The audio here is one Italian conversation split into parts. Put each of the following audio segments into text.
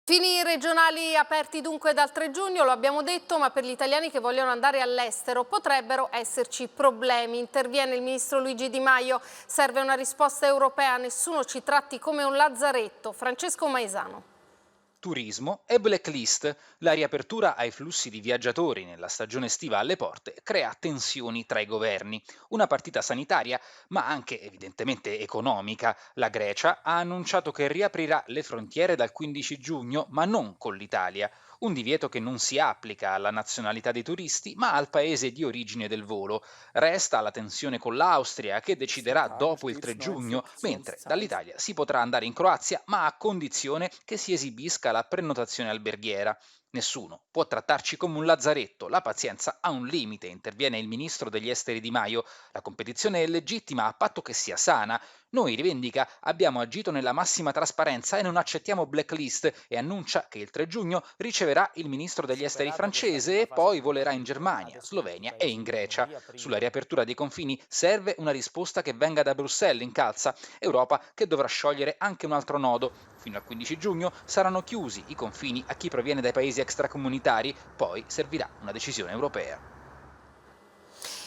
Fini regionali aperti dunque dal 3 giugno, lo abbiamo detto, ma per gli italiani che vogliono andare all'estero potrebbero esserci problemi. Interviene il ministro Luigi Di Maio, serve una risposta europea, nessuno ci tratti come un lazzaretto. Francesco Maesano. Turismo e blacklist. La riapertura ai flussi di viaggiatori nella stagione estiva alle porte crea tensioni tra i governi. Una partita sanitaria, ma anche evidentemente economica. La Grecia ha annunciato che riaprirà le frontiere dal 15 giugno, ma non con l'Italia. Un divieto che non si applica alla nazionalità dei turisti, ma al paese di origine del volo. Resta la tensione con l'Austria, che deciderà Tagen dopo il stets 3 neue giugno, mentre Infektionszahlen. dall'Italia si potrà andare in Croazia, ma a condizione che si esibisca la prenotazione alberghiera. Nessuno può trattarci come un lazzaretto, la pazienza ha un limite, interviene il ministro degli esteri Di Maio. La competizione è legittima a patto che sia sana. Noi, rivendica, abbiamo agito nella massima trasparenza e non accettiamo blacklist e annuncia che il 3 giugno riceverà il ministro degli esteri Superata questa francese prima e fase poi volerà in fondamentale, Germania, adesso tutti i Slovenia e paesi in devono Grecia. Sulla riaprire. riapertura dei confini serve una risposta che venga da Bruxelles, incalza Europa, che dovrà sciogliere anche un altro nodo. Fino al 15 giugno saranno chiusi i confini a chi proviene dai paesi extracomunitari, poi servirà una decisione europea.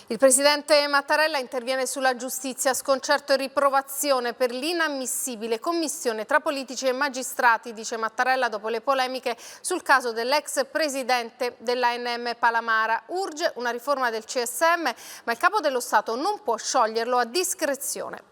Il presidente Mattarella interviene sulla giustizia, sconcerto e riprovazione per l'inammissibile commissione tra politici e magistrati, dice Mattarella dopo le polemiche sul caso dell'ex presidente dell'ANM Palamara. Urge una riforma del CSM, ma il capo dello Stato non può scioglierlo a discrezione.